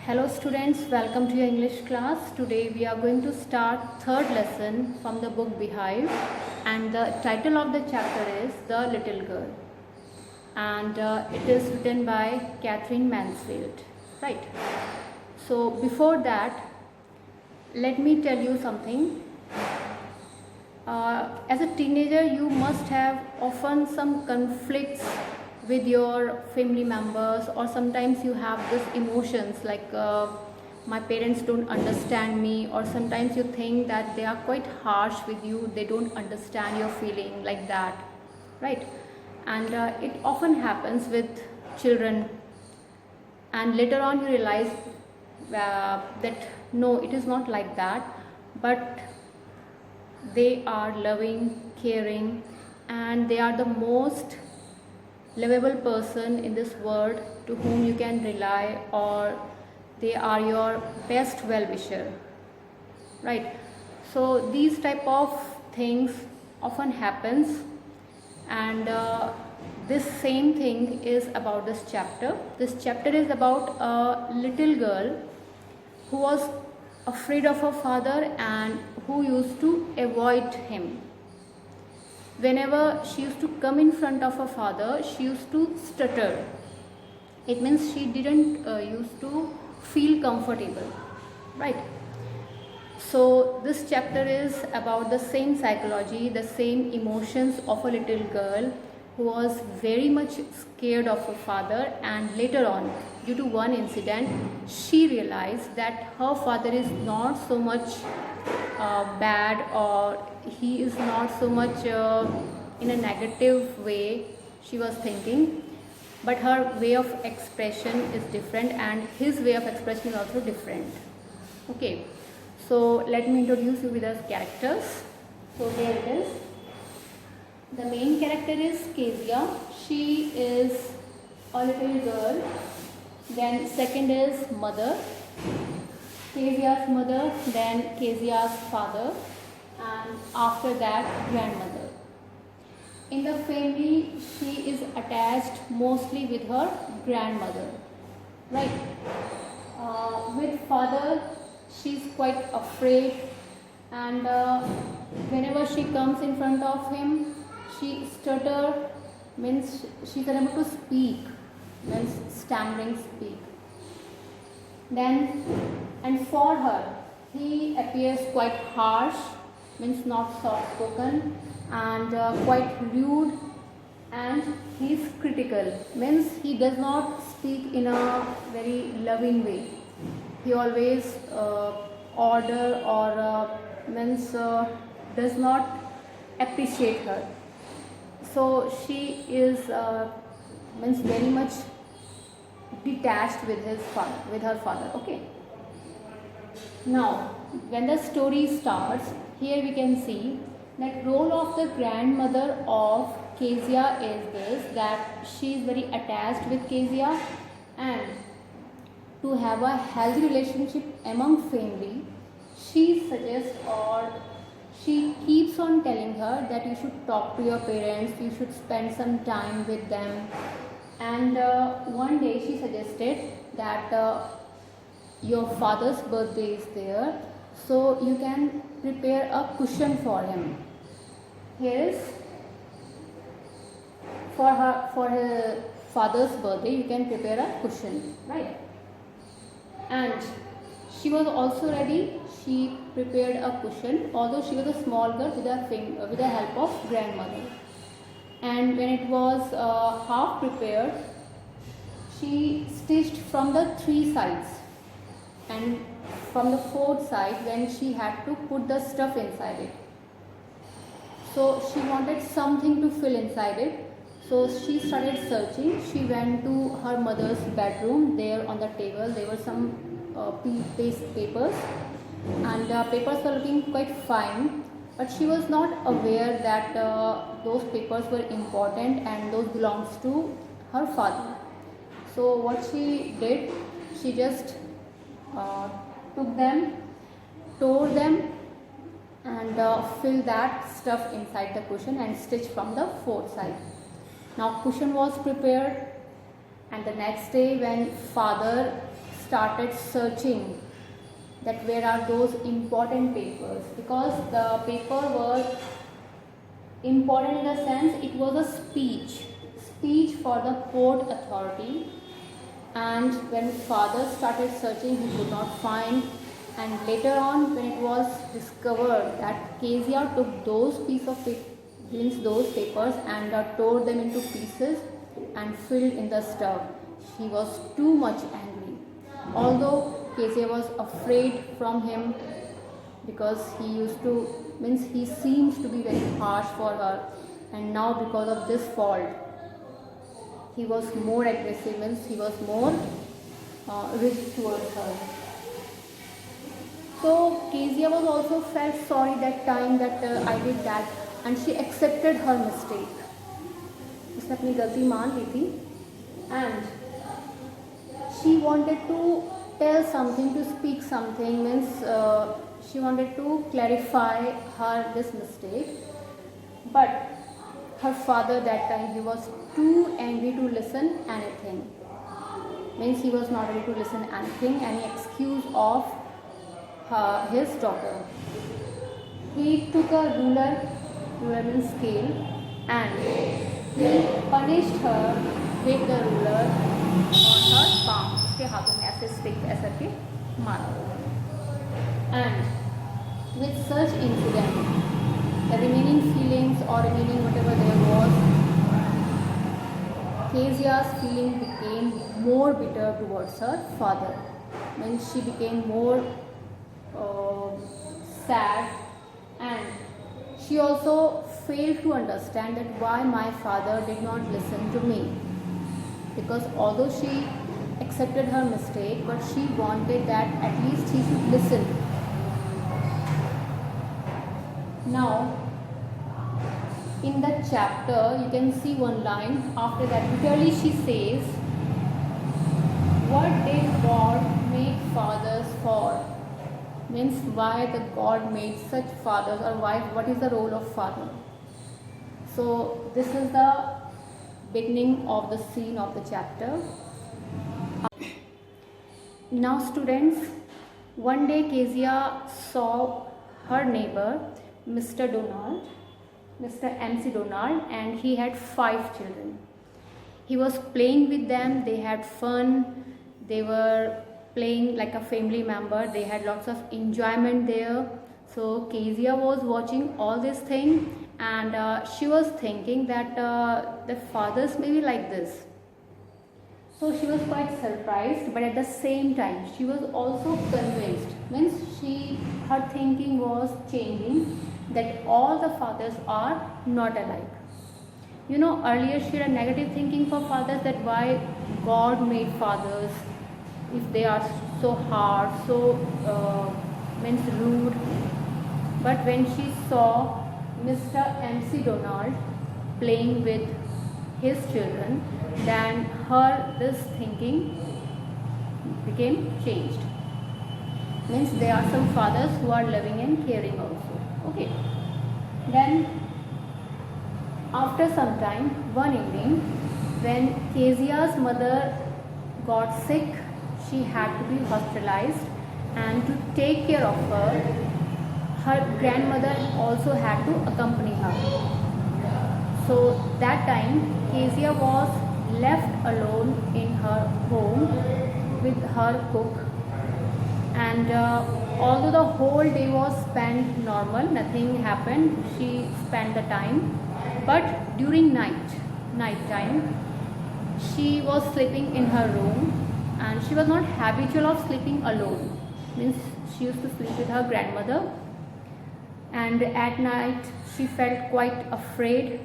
Hello students, welcome to your English class. Today we are going to start third lesson from the book Beehive, and the title of the chapter is The Little Girl, and it is written by Catherine Mansfield. Right. So before that, let me tell you something. As a teenager, you must have often some conflicts with your family members, or sometimes you have this emotions like my parents don't understand me, or sometimes you think that they are quite harsh with you, they don't understand your feeling like that, right? And it often happens with children, and later on you realize that no, it is not like that, but they are loving, caring, and they are the most lovable person in this world to whom you can rely, or they are your best well-wisher, right? So these type of things often happens, and this same thing is about this chapter. This chapter is about a little girl who was afraid of her father and who used to avoid him. Whenever she used to come in front of her father, she used to stutter. It means she didn't used to feel comfortable, right? So this chapter is about the same psychology, the same emotions of a little girl who was very much scared of her father, and later on, due to one incident, she realized that her father is not so much bad, or he is not so much in a negative way she was thinking, but her way of expression is different and his way of expression is also different. Okay, so let me introduce you with the characters. So here it is. The main character is Kezia. She is a little girl. Then second is mother, Kezia's mother, then Kezia's father, and after that grandmother. In the family, she is attached mostly with her grandmother, right? With father, she is quite afraid, and whenever she comes in front of him, she stutter, means she is unable to speak, means stammering speak. Then, and for her, he appears quite harsh, means not soft spoken, and quite rude, and he is critical, means he does not speak in a very loving way. He always order, or means does not appreciate her. So she is means very much detached with his father, with her father. Okay. Now, when the story starts, here we can see that role of the grandmother of Kezia is this, that she is very attached with Kezia, and to have a healthy relationship among family, she suggests, or she keeps on telling her that you should talk to your parents, you should spend some time with them. And one day she suggested that your father's birthday is there, so you can prepare a cushion for him. Here is for her father's birthday, you can prepare a cushion, right? And she was also ready. She prepared a cushion, although she was a small girl, with the help of grandmother. And when it was half prepared, she stitched from the 3 sides, and from the 4th side, when she had to put the stuff inside it. So she wanted something to fill inside it. So she started searching. She went to her mother's bedroom. There on the table there were some papers, and papers were looking quite fine, but she was not aware that those papers were important and those belongs to her father. So what she did, she just took them, tore them, and filled that stuff inside the cushion and stitched from the 4th side. Now cushion was prepared, and the next day when father started searching that where are those important papers, because the paper was important in the sense it was a speech for the port authority. And when father started searching, he could not find, and later on when it was discovered that Kezia took those those papers and tore them into pieces and filled in the stove, she was too much angry. Although Kezia was afraid from him, because he seems to be very harsh for her, and now because of this fault he was more aggressive, means he was more rigid towards her. So Kezia was also felt sorry that time that I did that, and she accepted her mistake. उसने अपनी गलती मान ली थी, and she wanted to tell something, to speak something, means she wanted to clarify her this mistake. But her father that time, he was too angry to listen anything, means he was not able to listen anything, any excuse of his daughter. He took a ruler means scale, and he punished her with the ruler on her palm. उसके हाथों में ऐसे stick ऐसे के मारा. And with such incident, the remaining feelings or remaining whatever there was, Kezia's feeling became more bitter towards her father. When she became more sad, and she also failed to understand that why my father did not listen to me, because although she accepted her mistake, but she wanted that at least he should listen. Now in the chapter you can see one line after that, clearly she says, what did God make fathers for? Means why the God made such fathers, or what is the role of father. So this is the beginning of the scene of the chapter. Now students, one day Kezia saw her neighbor Mr. MC Donald, and he had 5 children. He was playing with them, they had fun, they were playing like a family member, they had lots of enjoyment there. So Kezia was watching all this thing, and she was thinking that the fathers may be like this. So she was quite surprised, but at the same time she was also convinced, means her thinking was changing, that all the fathers are not alike. Earlier she had a negative thinking for fathers, that why God made fathers if they are so hard, so means rude. But when she saw Mr. MC Donald playing with his children, then her this thinking became changed. Means there are some fathers who are loving and caring also. Okay. Then after some time, one evening, when Kezia's mother got sick, she had to be hospitalized, and to take care of her, her grandmother also had to accompany her. So that time Kezia was left alone in her home with her cook, and although the whole day was spent normal, nothing happened, she spent the time, but during night time, she was sleeping in her room, and she was not habitual of sleeping alone, means she used to sleep with her grandmother, and at night she felt quite afraid,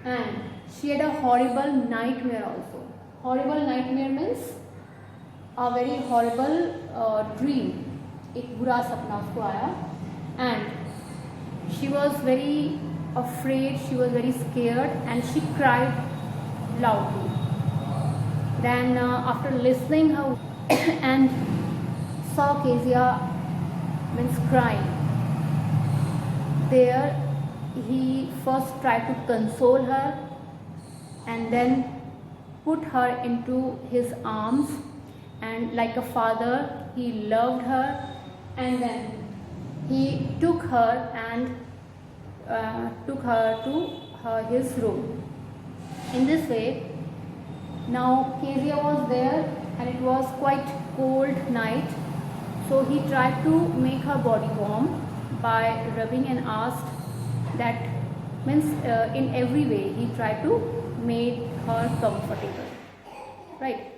and she had a horrible nightmare also. Horrible nightmare means a very horrible dream. एक बुरा सपना उसको आया, and she was very afraid, she was very scared, and she cried loudly. Then after listening her and saw Kezia means crying, there he first tried to console her and then put her into his arms and like a father, he loved her, and then he took her and took her to his room. In this way, now Kezia was there and it was quite cold night, so he tried to make her body warm by rubbing and asked that means in every way he tried to make her comfortable, right?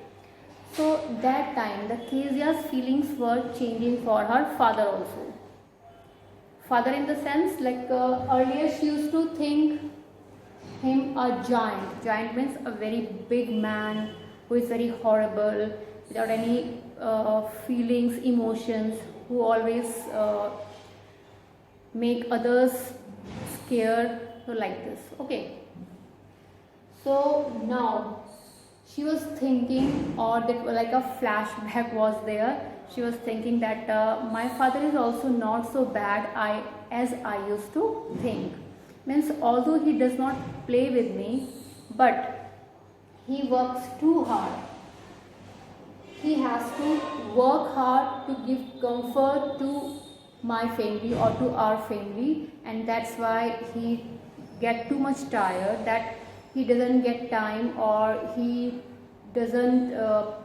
So that time the Kezia's feelings were changing for her father also. Father in the sense like earlier she used to think him a giant. Giant means a very big man who is very horrible, without any feelings, emotions, who always make others scared, so like this. Okay. So now she was thinking, or that like a flashback was there. She was thinking that my father is also not so bad as I used to think. Means although he does not play with me, but he works too hard. He has to work hard to give comfort to my family or to our family, and that's why he get too much tired, that he doesn't get time or he doesn't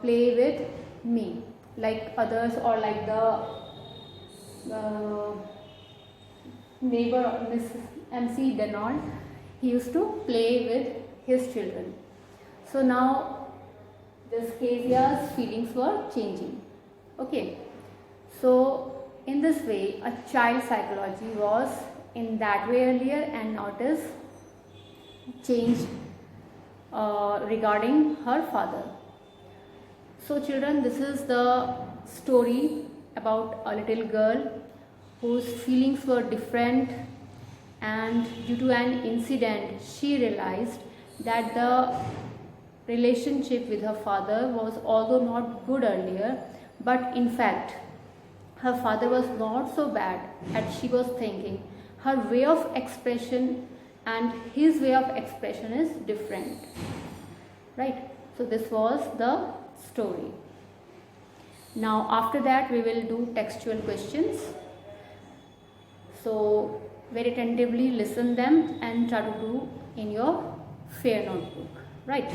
play with me like others, or like the neighbor Miss MC Denon, he used to play with his children. So now this Kezia's feelings were changing. Okay, so in this way a child psychology was in that way earlier, and now it is changed regarding her father. So children, this is the story about a little girl whose feelings were different, and due to an incident she realized that the relationship with her father was although not good earlier, but in fact her father was not so bad as she was thinking. Her way of expression and his way of expression is different, right? So this was the story. Now after that we will do textual questions, so very attentively listen them and try to do in your fair notebook, right?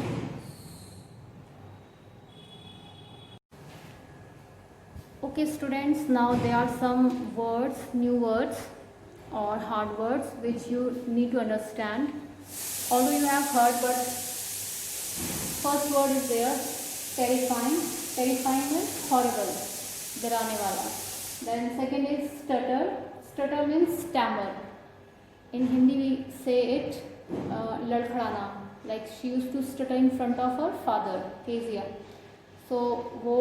Okay students, now there are some words, new words or hard words which you need to understand. Although you have heard, but first word is there, terrifying. Terrifying means horrible, डराने वाला. Then second is stutter. Stutter means stammer. In Hindi we say it लड़खड़ाना, like she used to stutter in front of her father Kezia. So वो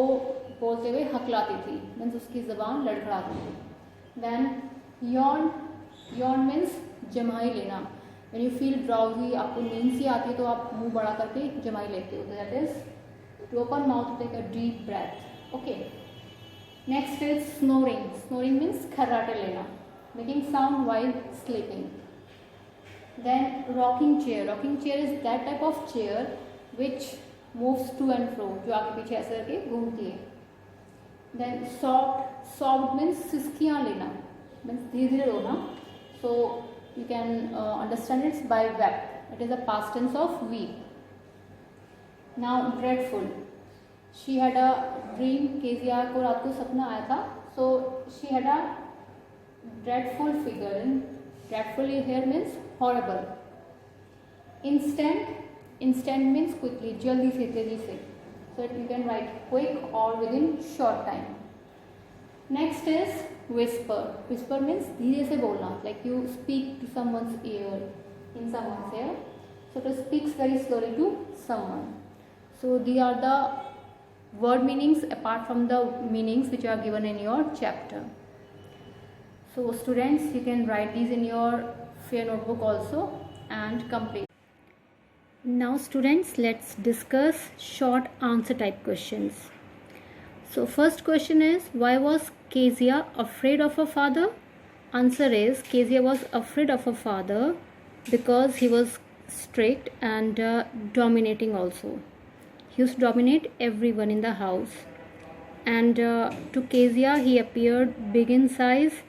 बोलते हुए हकलाती थी, means उसकी ज़बान लड़खड़ाती थी. Then yawn. Yawn means जमाई लेना. When you feel drowsy, आपको नींद सी आती है तो आप मुंह बड़ा करके जमाई लेते हो. That is to open mouth, take a deep breath. Okay. Next is snoring. Snoring means खर्राटे लेना, making sound while sleeping. Then rocking chair. Rocking chair is that type of chair which moves to and fro, जो आगे पीछे ऐसे करके घूमती है. Then sobbed. Sobbed means सिसकियाँ लेना, means धीरे धीरे रोना. So you can understand it by wept. It is a past tense of weep. Now dreadful. She had a dream. Kezia को रात को सपना आया था. So she had a dreadful figure. And dreadful here means horrible. Instant. Instant means quickly, जल्दी से, तेजी से. So you can write quick or within short time. Next is whisper. Whisper means धीरे से बोलना, like you speak to someone's ear, in someone's ear. So to speaks very slowly to someone. So these are the word meanings apart from the meanings which are given in your chapter. So students, you can write these in your fair notebook also and complete. Now students, let's discuss short answer type questions. So first question is, why was Kezia afraid of her father? Answer is, Kezia was afraid of her father because he was strict and dominating also. He used to dominate everyone in the house. And to Kezia he appeared big in size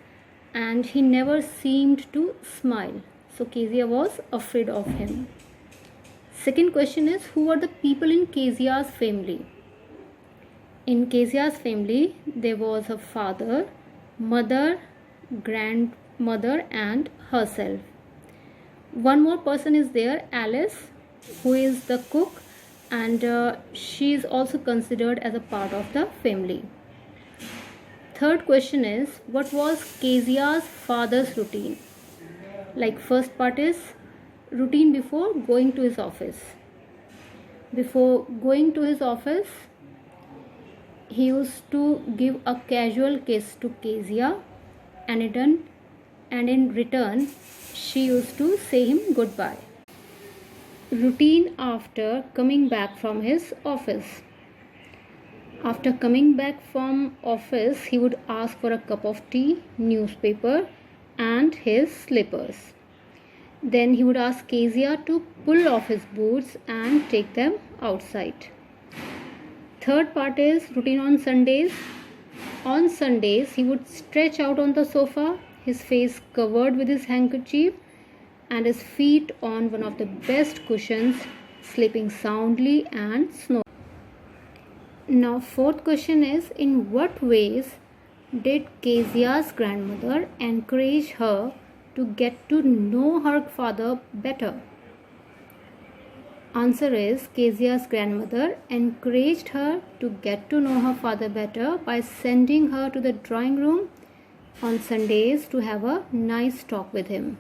and he never seemed to smile. So Kezia was afraid of him. Second question is, who are the people in Kezia's family? In Kezia's family there was a father, mother, grandmother and herself. One more person is there, Alice, who is the cook, and she is also considered as a part of the family. Third question is, what was Kezia's father's routine? Like, first part is routine before going to his office. Before going to his office, he used to give a casual kiss to Kezia, and in return she used to say him goodbye. Routine after coming back from his office. After coming back from office, he would ask for a cup of tea, newspaper and his slippers. Then he would ask Kezia to pull off his boots and take them outside. Third part is routine on Sundays. On Sundays, he would stretch out on the sofa, his face covered with his handkerchief and his feet on one of the best cushions, sleeping soundly and snoring. Now fourth question is, in what ways did Kezia's grandmother encourage her to get to know her father better? Answer is, Kezia's grandmother encouraged her to get to know her father better by sending her to the drawing room on Sundays to have a nice talk with him.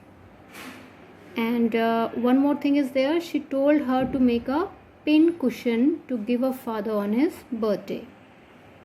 And one more thing is there, she told her to make a pin cushion to give her father on his birthday.